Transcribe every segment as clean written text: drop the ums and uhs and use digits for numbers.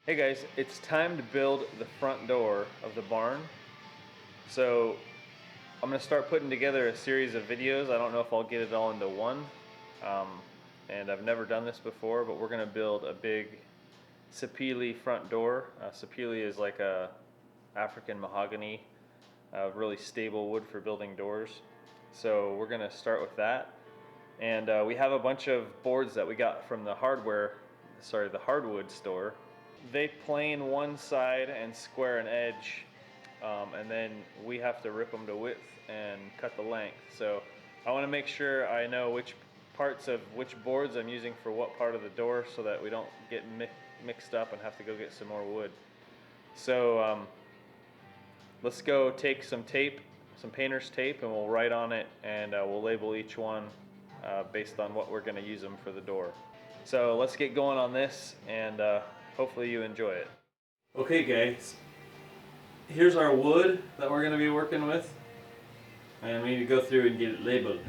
Hey guys, it's time to build the front door of the barn. So I'm gonna start putting together a series of videos. I don't know if I'll get it all into one. And I've never done this before, but we're gonna build a big Sapele front door. Sapele is like a African mahogany, really stable wood for building doors. So we're gonna start with that. And we have a bunch of boards that we got from the hardwood store. They plane one side and square an edge, and then we have to rip them to width and cut the length. So I want to make sure I know which parts of which boards I'm using for what part of the door, so that we don't get mixed up and have to go get some more wood. So let's go take some tape, some painter's tape, and we'll write on it, and we'll label each one based on what we're going to use them for the door. So let's get going on this, and hopefully you enjoy it. Okay guys, here's our wood that we're going to be working with, and we need to go through and get it labeled.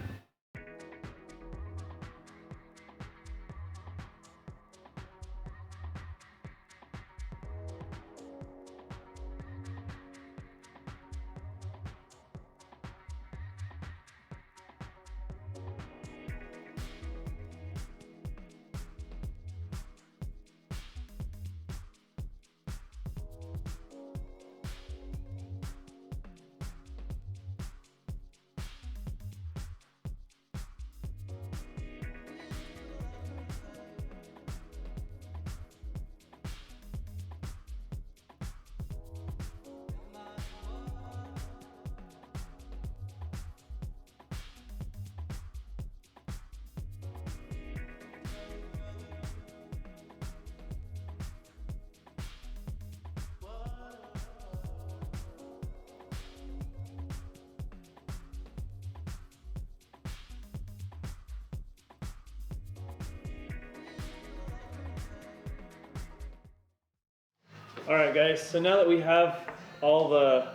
Alright guys, so now that we have all the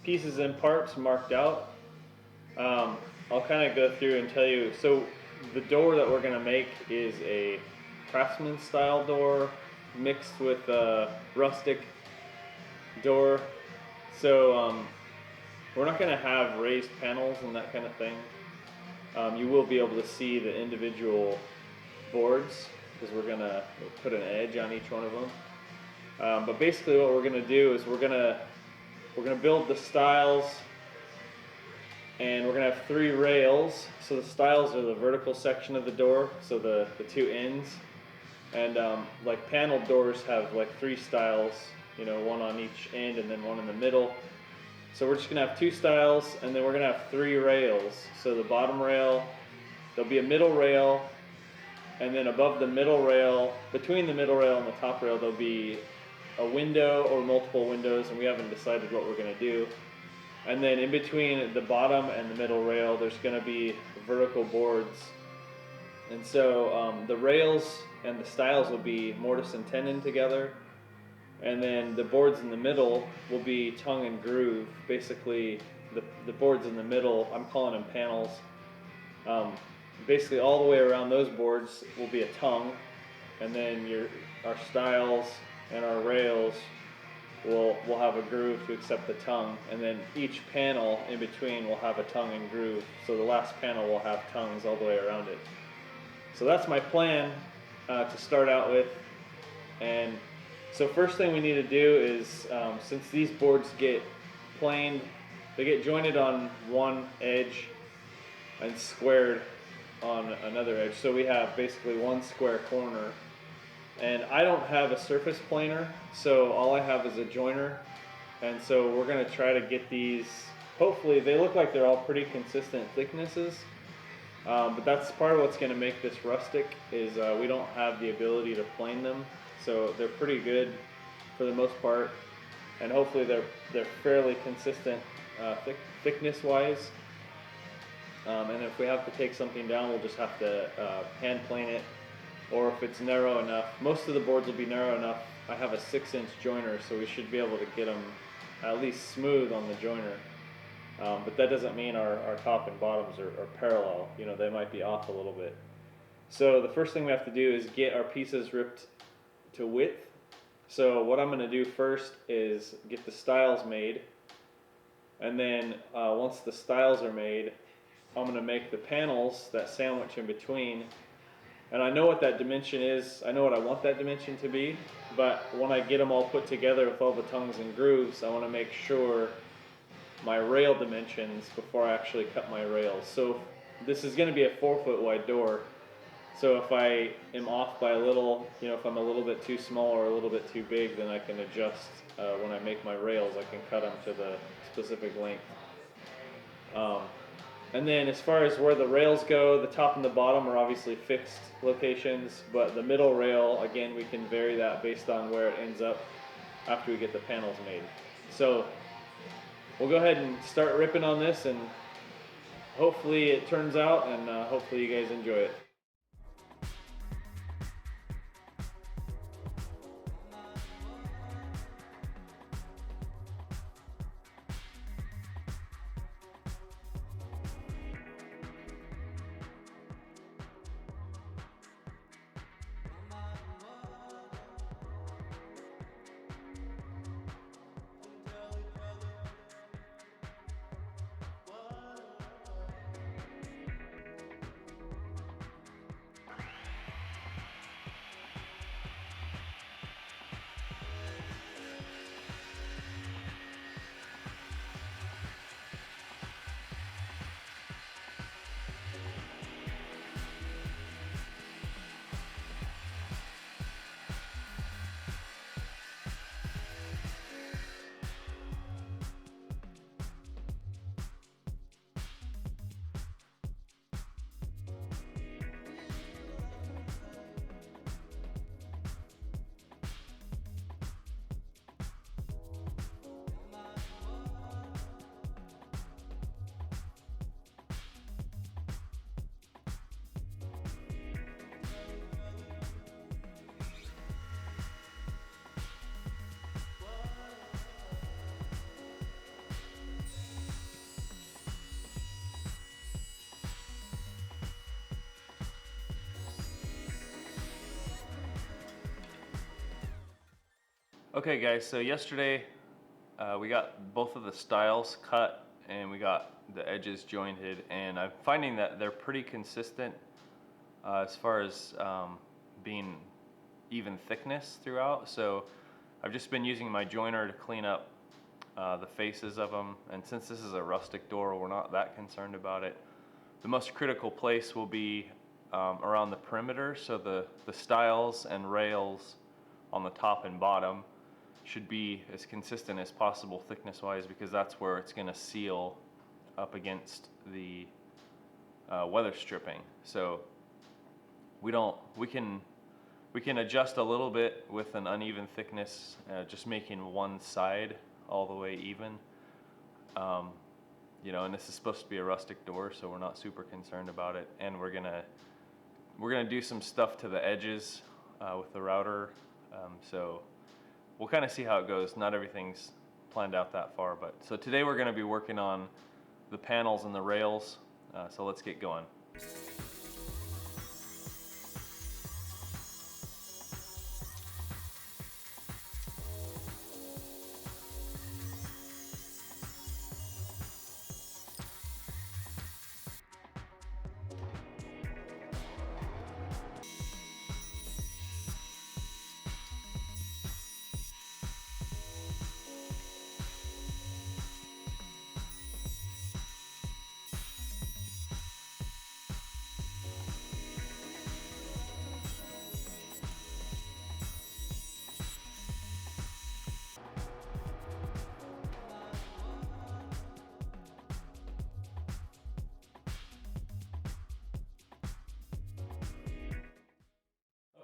pieces and parts marked out, I'll kind of go through and tell you. So the door that we're going to make is a craftsman style door mixed with a rustic door. So we're not going to have raised panels and that kind of thing. You will be able to see the individual boards because we're going to put an edge on each one of them. But basically what we're going to do is we're going to build the stiles, and we're going to have 3 rails. So the stiles are the vertical section of the door, so the 2 ends. And like paneled doors have like 3 stiles, you know, one on each end and then one in the middle. So we're just going to have 2 stiles, and then we're going to have 3 rails. So the bottom rail, there'll be a middle rail, and then above the middle rail, between the middle rail and the top rail, there'll be a window or multiple windows, and we haven't decided what we're going to do. And then in between the bottom and the middle rail, there's going to be vertical boards. And so the rails and the stiles will be mortise and tenon together, and then the boards in the middle will be tongue and groove. Basically, the boards in the middle, I'm calling them panels. Basically all the way around those boards will be a tongue, and then our stiles and our rails will have a groove to accept the tongue, and then each panel in between will have a tongue and groove. So the last panel will have tongues all the way around it. So that's my plan to start out with. And so first thing we need to do is, since these boards get planed, they get jointed on one edge and squared on another edge. So we have basically one square corner. And I don't have a surface planer, so all I have is a joiner. And so we're going to try to get these, hopefully they look like they're all pretty consistent thicknesses. But that's part of what's going to make this rustic, is we don't have the ability to plane them. So they're pretty good for the most part, and hopefully they're fairly consistent thickness wise. And if we have to take something down, we'll just have to hand plane it. Or if it's narrow enough, most of the boards will be narrow enough. I have a 6-inch joiner, so we should be able to get them at least smooth on the joiner. But that doesn't mean our top and bottoms are parallel. You know, they might be off a little bit. So the first thing we have to do is get our pieces ripped to width. So what I'm going to do first is get the stiles made, and then once the stiles are made, I'm going to make the panels that sandwich in between. And I know what that dimension is, I know what I want that dimension to be, but when I get them all put together with all the tongues and grooves, I want to make sure my rail dimensions before I actually cut my rails. So this is going to be a 4-foot wide door. So if I am off by a little, if I'm a little bit too small or a little bit too big, then I can adjust when I make my rails. I can cut them to the specific length. And then as far as where the rails go, the top and the bottom are obviously fixed locations, but the middle rail, again, we can vary that based on where it ends up after we get the panels made. So we'll go ahead and start ripping on this, and hopefully it turns out, and hopefully you guys enjoy it. Okay guys, so yesterday we got both of the stiles cut and we got the edges jointed, and I'm finding that they're pretty consistent as far as being even thickness throughout. So I've just been using my joiner to clean up the faces of them, and since this is a rustic door, we're not that concerned about it. The most critical place will be around the perimeter, so the stiles and rails on the top and bottom should be as consistent as possible thickness wise, because that's where it's going to seal up against the weather stripping. So we can adjust a little bit with an uneven thickness, just making one side all the way even. And this is supposed to be a rustic door, so we're not super concerned about it. And we're gonna do some stuff to the edges with the router. So we'll kind of see how it goes. Not everything's planned out that far, but so today we're going to be working on the panels and the rails. So let's get going.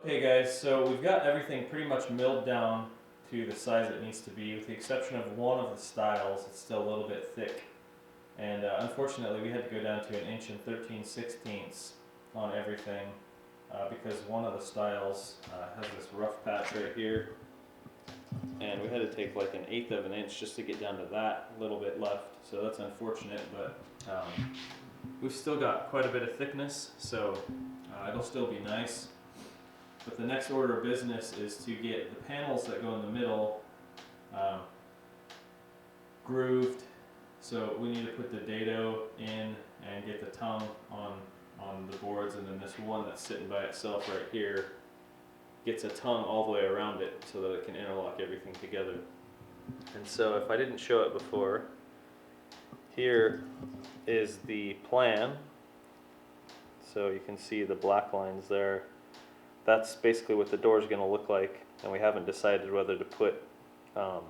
Okay guys, so we've got everything pretty much milled down to the size it needs to be, with the exception of one of the stiles. It's still a little bit thick, and unfortunately we had to go down to 1 inch and 13/16 on everything because one of the stiles has this rough patch right here, and we had to take like 1/8 of an inch just to get down to that little bit left. So that's unfortunate, but we've still got quite a bit of thickness, so it'll still be nice. But the next order of business is to get the panels that go in the middle grooved. So we need to put the dado in and get the tongue on the boards, and then this one that's sitting by itself right here gets a tongue all the way around it so that it can interlock everything together. And so if I didn't show it before, here is the plan. So you can see the black lines there. That's basically what the door is going to look like, and we haven't decided whether to put a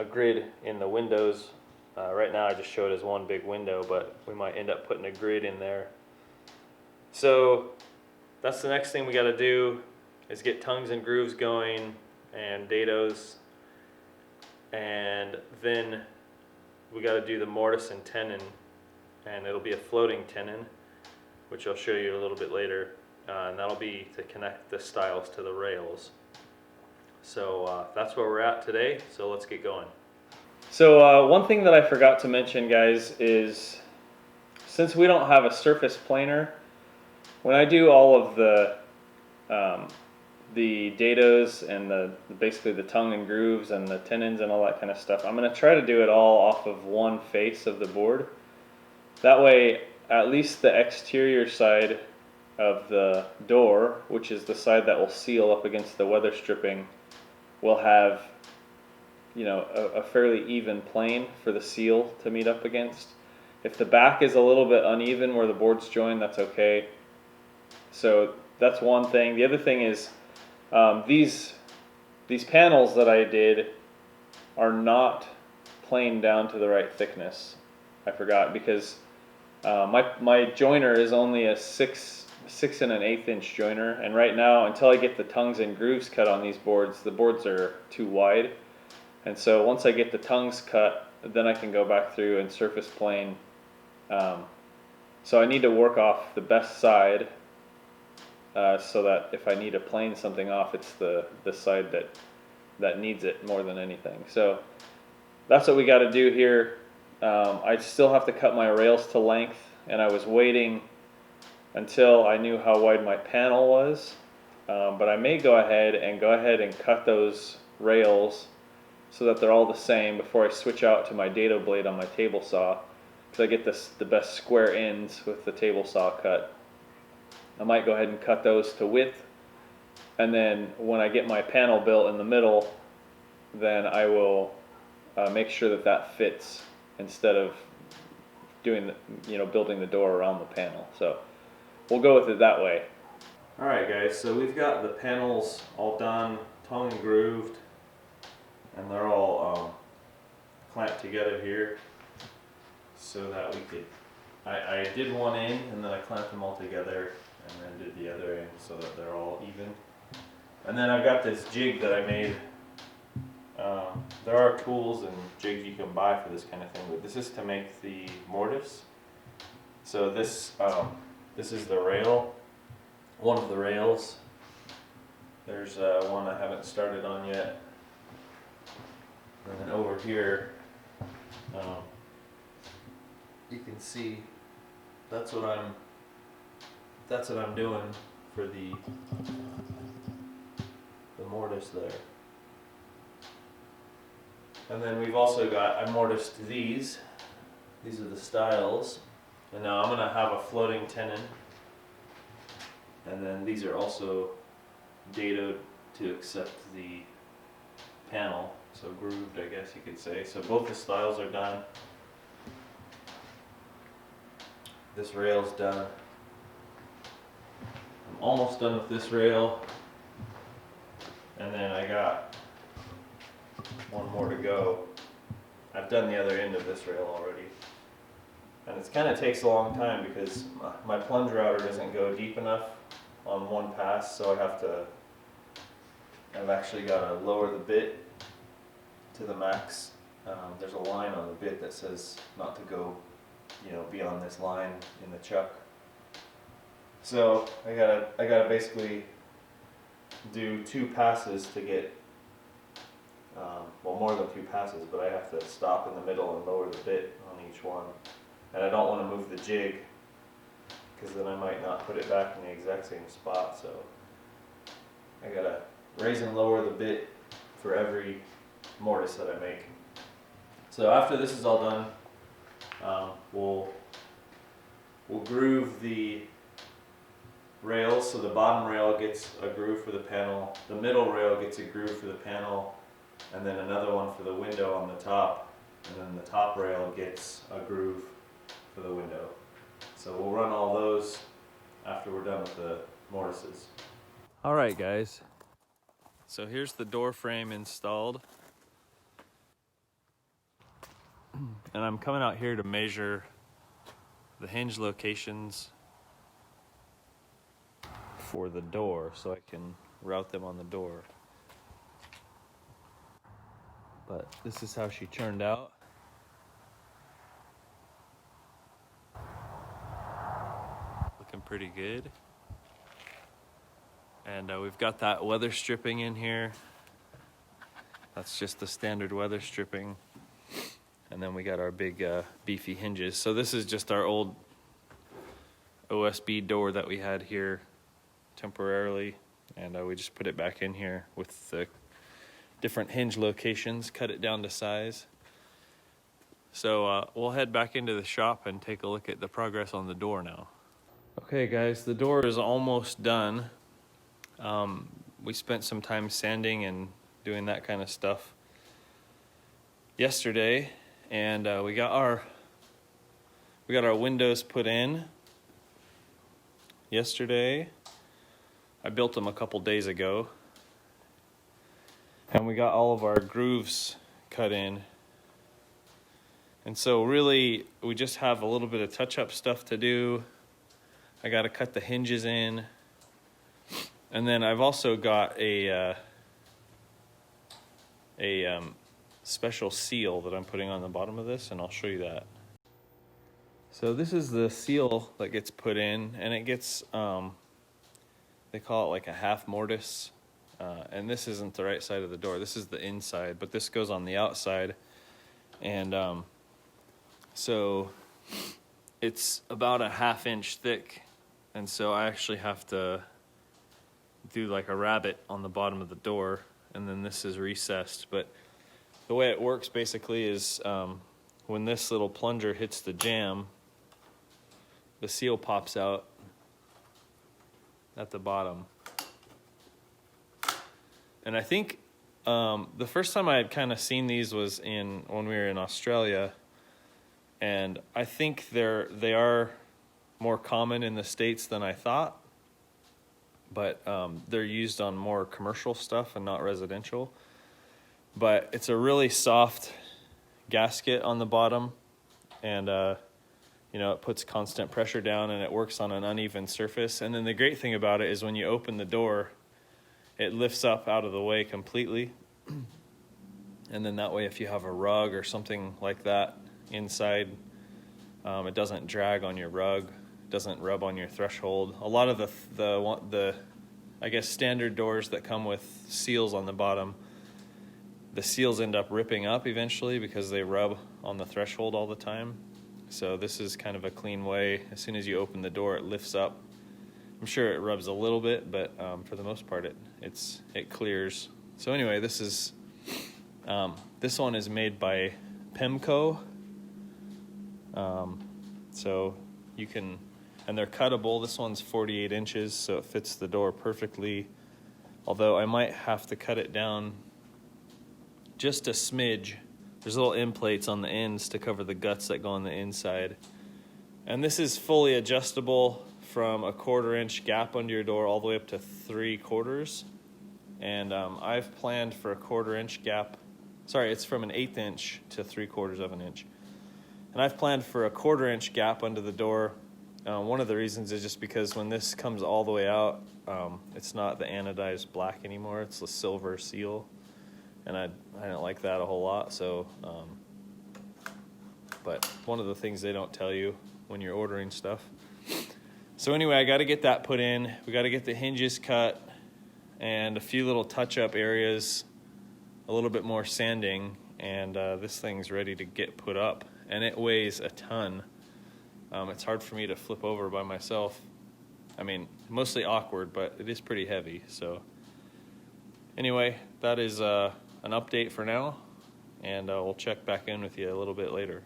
grid in the windows. Right now I just showed as one big window, but we might end up putting a grid in there. So that's the next thing we got to do, is get tongues and grooves going and dados, and then we got to do the mortise and tenon, and it'll be a floating tenon, which I'll show you a little bit later, and that'll be to connect the stiles to the rails. So that's where we're at today, so let's get going. So one thing that I forgot to mention, guys, is since we don't have a surface planer, when I do all of the dados and basically the tongue and grooves and the tenons and all that kind of stuff, I'm going to try to do it all off of one face of the board. That way, at least the exterior side of the door, which is the side that will seal up against the weather stripping, will have, you know, a fairly even plane for the seal to meet up against. If the back is a little bit uneven where the boards join, that's okay. So that's one thing. The other thing is these panels that I did are not planed down to the right thickness. I forgot, because my joiner is only a 6 1/8 inch joiner, and right now, until I get the tongues and grooves cut on these boards, the boards are too wide. And so once I get the tongues cut, then I can go back through and surface plane. So I need to work off the best side, so that if I need to plane something off, it's the side that needs it more than anything. So that's what we got to do here. I still have to cut my rails to length, and I was waiting until I knew how wide my panel was. But I may go ahead and cut those rails so that they're all the same before I switch out to my dado blade on my table saw, because I get the best square ends with the table saw cut. I might go ahead and cut those to width, and then when I get my panel built in the middle, then I will make sure that that fits instead of doing building the door around the panel. So we'll go with it that way. Alright guys, so we've got the panels all done, tongue and grooved, and they're all clamped together here so that we could, I did one end and then I clamped them all together and then did the other end so that they're all even. And then I've got this jig that I made. There are tools and jigs you can buy for this kind of thing, but this is to make the mortise. So this is the rail, one of the rails. There's one I haven't started on yet. And then over here, you can see that's what I'm doing for the mortise there. And then we've also got, I mortised these are the stiles, and now I'm going to have a floating tenon, and then these are also dadoed to accept the panel, so grooved I guess you could say. So both the stiles are done. This rail's done. I'm almost done with this rail, and then I got one more to go. I've done the other end of this rail already, and it kind of takes a long time because my plunge router doesn't go deep enough on one pass, so I've actually got to lower the bit to the max. There's a line on the bit that says not to go, beyond this line in the chuck. So I gotta basically do 2 passes to get, well, more than 2 passes, but I have to stop in the middle and lower the bit on each one. And I don't want to move the jig, because then I might not put it back in the exact same spot. So I gotta raise and lower the bit for every mortise that I make. So after this is all done, we'll groove the rails. So the bottom rail gets a groove for the panel, the middle rail gets a groove for the panel, and then another one for the window on the top, and then the top rail gets a groove for the window. So we'll run all those after we're done with the mortises. All right, guys. So here's the door frame installed. And I'm coming out here to measure the hinge locations for the door so I can route them on the door. But this is how she turned out. Looking pretty good. And we've got that weather stripping in here. That's just the standard weather stripping. And then we got our big beefy hinges. So this is just our old OSB door that we had here temporarily. And we just put it back in here with the different hinge locations, cut it down to size. So we'll head back into the shop and take a look at the progress on the door now. Okay guys, the door is almost done. We spent some time sanding and doing that kind of stuff yesterday, and we got our windows put in yesterday. I built them a couple days ago, and we got all of our grooves cut in. And so really we just have a little bit of touch-up stuff to do. I got to cut the hinges in. And then I've also got a special seal that I'm putting on the bottom of this, and I'll show you that. So this is the seal that gets put in, and it gets, they call it like a half mortise. And this isn't the right side of the door. This is the inside, but this goes on the outside. And so it's about a 1/2 inch thick. And so I actually have to do like a rabbet on the bottom of the door, and then this is recessed. But the way it works basically is when this little plunger hits the jamb, the seal pops out at the bottom. And I think the first time I had kind of seen these was when we were in Australia, and I think they are more common in the States than I thought. But they're used on more commercial stuff and not residential. But it's a really soft gasket on the bottom, and you know, it puts constant pressure down, and it works on an uneven surface. And then the great thing about it is when you open the door, it lifts up out of the way completely. And then that way, if you have a rug or something like that inside, it doesn't drag on your rug. Doesn't rub on your threshold. A lot of the I guess standard doors that come with seals on the bottom, the seals end up ripping up eventually because they rub on the threshold all the time. So this is kind of a clean way. As soon as you open the door, it lifts up. I'm sure it rubs a little bit, but for the most part, it clears. So anyway, this one is made by Pemco. So you can. And they're cuttable. This one's 48 inches, so it fits the door perfectly. Although I might have to cut it down just a smidge. There's little end plates on the ends to cover the guts that go on the inside. And this is fully adjustable from a 1/4 inch gap under your door all the way up to 3/4. And I've planned for a 1/4 inch gap. Sorry, it's from an 1/8 inch to 3/4 of an inch. And I've planned for a 1/4 inch gap under the door. One of the reasons is just because when this comes all the way out, it's not the anodized black anymore. It's the silver seal, and I don't like that a whole lot. So, but one of the things they don't tell you when you're ordering stuff. So anyway, I got to get that put in. We got to get the hinges cut, and a few little touch-up areas, a little bit more sanding, and this thing's ready to get put up. And it weighs a ton. It's hard for me to flip over by myself. I mean, mostly awkward, but it is pretty heavy. So Anyway, that is an update for now, and we'll check back in with you a little bit later.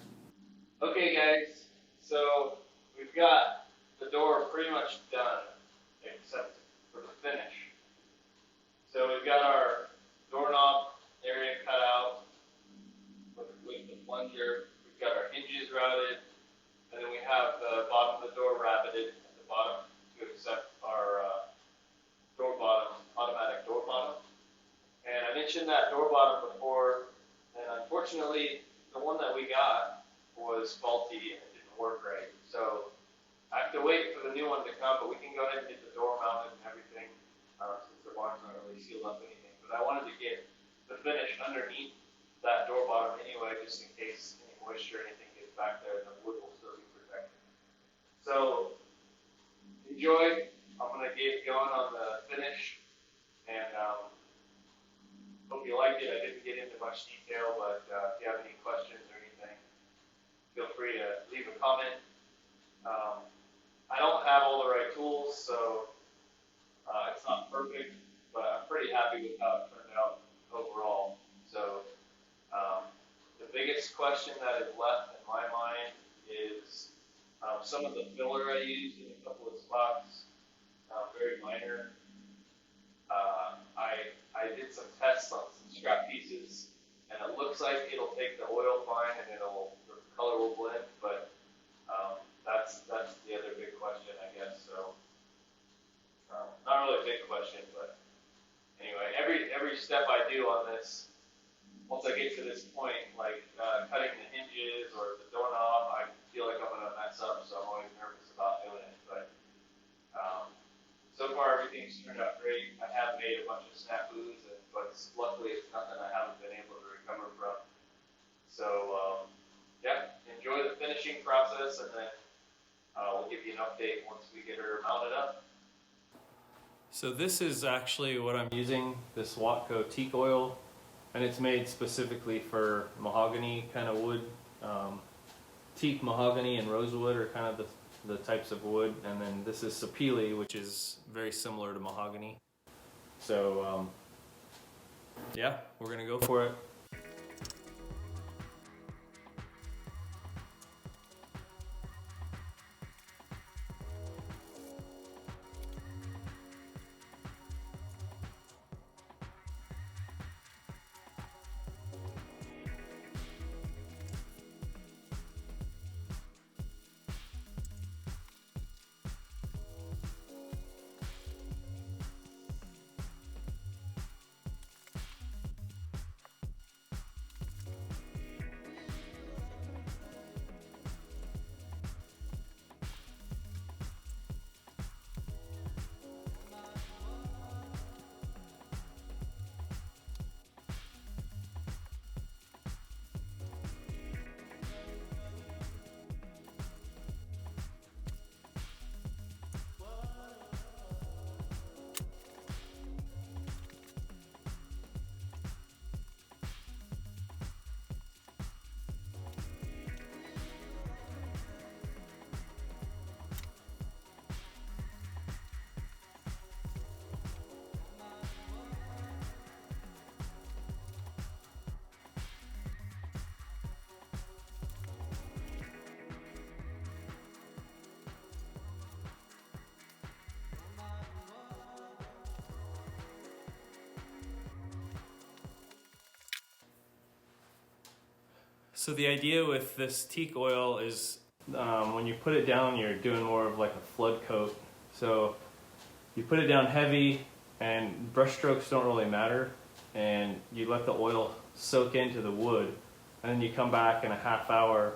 Okay guys, so we've got the door pretty much done, except for the finish. So we've got our doorknob area cut out with the plunger. We've got our hinges routed, and then we have the bottom of the door rabbeted at the bottom to accept our door bottom, automatic door bottom. And I mentioned that door bottom before, and unfortunately, the one that we got was faulty and it didn't work right. So I have to wait for the new one to come, but we can go ahead and get the door mounted and everything, since the bar's not really sealed up anything. But I wanted to get the finish underneath that door bottom anyway, just in case any moisture or anything gets back there, the wood will still be protected. So enjoy. I'm gonna get going on the finish, and hope you liked it. I didn't get into much detail, but if you have any questions or anything, feel free to leave a comment. I don't have all the right tools, so it's not perfect, but I'm pretty happy with how it turned out overall. So the biggest question that is left in my mind is some of the filler I used in a couple of spots, very minor. I did some tests on some scrap pieces, and it looks like it'll take the oil fine and the color will blend, but that's the other big question, I guess. So not really a big question, but anyway, every step I do on this, once I get to this point, like cutting the hinges or the doorknob, I feel like I'm gonna mess up, so I'm always nervous about doing it. But so far everything's turned out great. I have made a bunch of snafus, but luckily it's nothing I haven't been able to recover from. So yeah, enjoy the finishing process, and then we'll give you an update once we get her mounted up. So this is actually what I'm using, this Watco teak oil, and it's made specifically for mahogany kind of wood. Teak, mahogany, and rosewood are kind of the types of wood, and then this is Sapele, which is very similar to mahogany. So yeah, we're gonna go for it. So the idea with this teak oil is when you put it down, you're doing more of like a flood coat. So you put it down heavy, and brush strokes don't really matter, and you let the oil soak into the wood, and then you come back in a half hour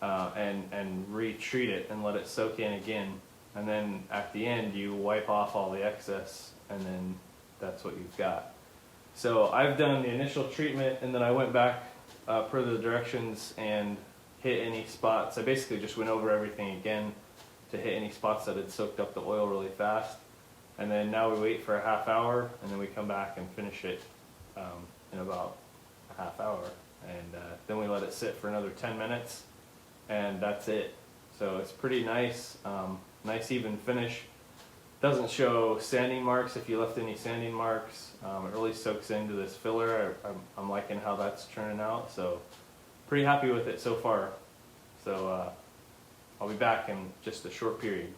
and retreat it and let it soak in again, and then at the end you wipe off all the excess, and then that's what you've got. So I've done the initial treatment, and then I went back per the directions and hit any spots. I basically just went over everything again to hit any spots that had soaked up the oil really fast. And then now we wait for a half hour, and then we come back and finish it in about a half hour. And then we let it sit for another 10 minutes, and that's it. So it's pretty nice, nice even finish. Doesn't show sanding marks if you left any sanding marks. It really soaks into this filler. I'm liking how that's turning out, so pretty happy with it so far. So I'll be back in just a short period.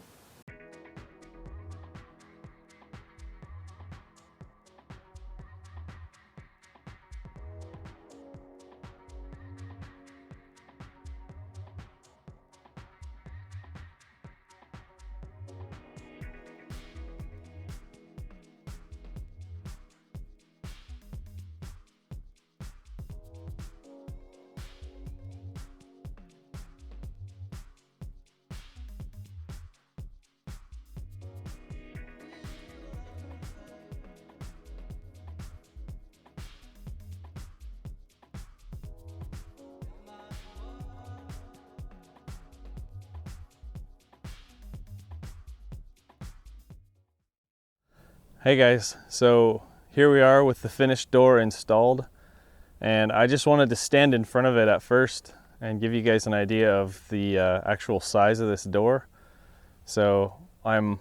Hey guys, so here we are with the finished door installed, and I just wanted to stand in front of it at first and give you guys an idea of the actual size of this door. So I'm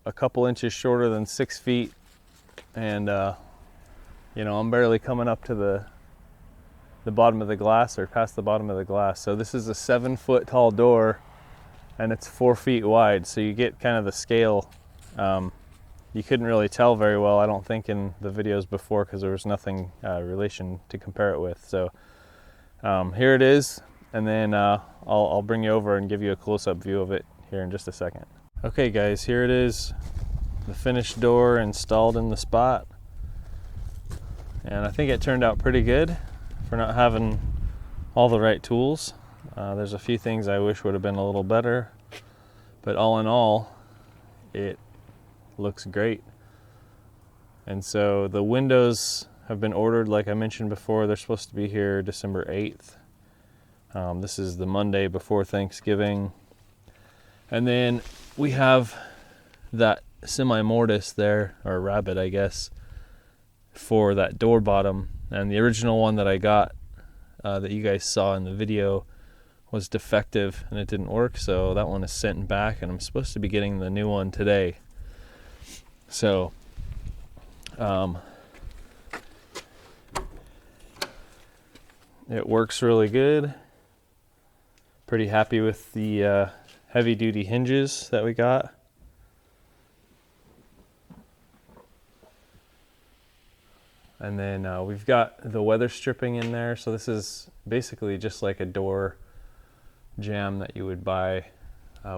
a couple inches shorter than 6 feet, and you know, I'm barely coming up to the bottom of the glass, or past the bottom of the glass. So this is a 7-foot tall door, and it's 4 feet wide, so you get kind of the scale. You couldn't really tell very well, I don't think, in the videos before, because there was nothing relation to compare it with. So here it is, and then I'll bring you over and give you a close-up view of it here in just a second. Okay guys, here it is, the finished door installed in the spot, and I think it turned out pretty good for not having all the right tools. There's a few things I wish would have been a little better, but all in all, it looks great. And so the windows have been ordered, like I mentioned before. They're supposed to be here December 8th. This is the Monday before Thanksgiving. And then we have that semi-mortise there, or rabbit I guess, for that door bottom. And the original one that I got, that you guys saw in the video, was defective and it didn't work, so that one is sent back, and I'm supposed to be getting the new one today. So it works really good. Pretty happy with the heavy duty hinges that we got. And then we've got the weather stripping in there. So this is basically just like a door jamb that you would buy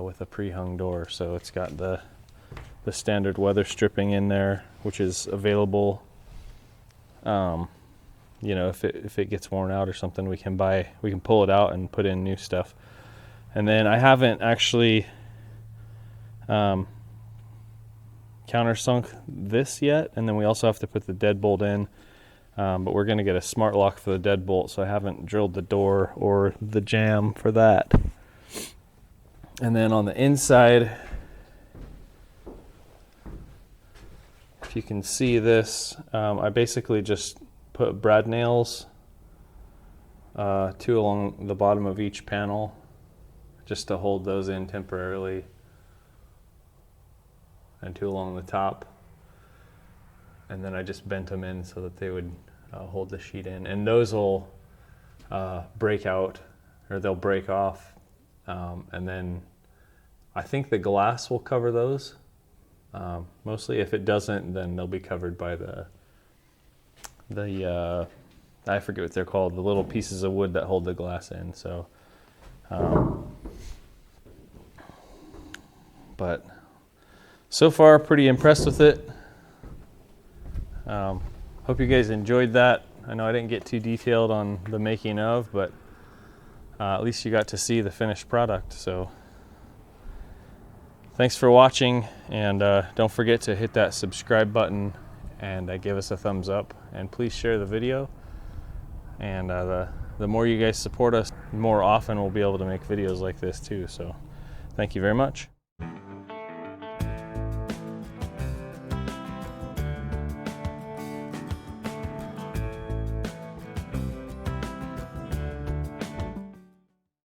with a pre-hung door. So it's got the standard weather stripping in there, which is available. You know, if it gets worn out or something, we can pull it out and put in new stuff. And then I haven't actually countersunk this yet, and then we also have to put the deadbolt in, but we're going to get a smart lock for the deadbolt, so I haven't drilled the door or the jamb for that. And then on the inside, if you can see this, I basically just put brad nails, 2 along the bottom of each panel, just to hold those in temporarily, and 2 along the top. And then I just bent them in so that they would hold the sheet in. And those will break out, or they'll break off. And then I think the glass will cover those. Mostly. If it doesn't, then they'll be covered by the I forget what they're called, the little pieces of wood that hold the glass in. So but so far pretty impressed with it. Hope you guys enjoyed that. I know I didn't get too detailed on the making of, but at least you got to see the finished product. So thanks for watching, and don't forget to hit that subscribe button and give us a thumbs up, and please share the video. And the more you guys support us, more often we'll be able to make videos like this too. So thank you very much.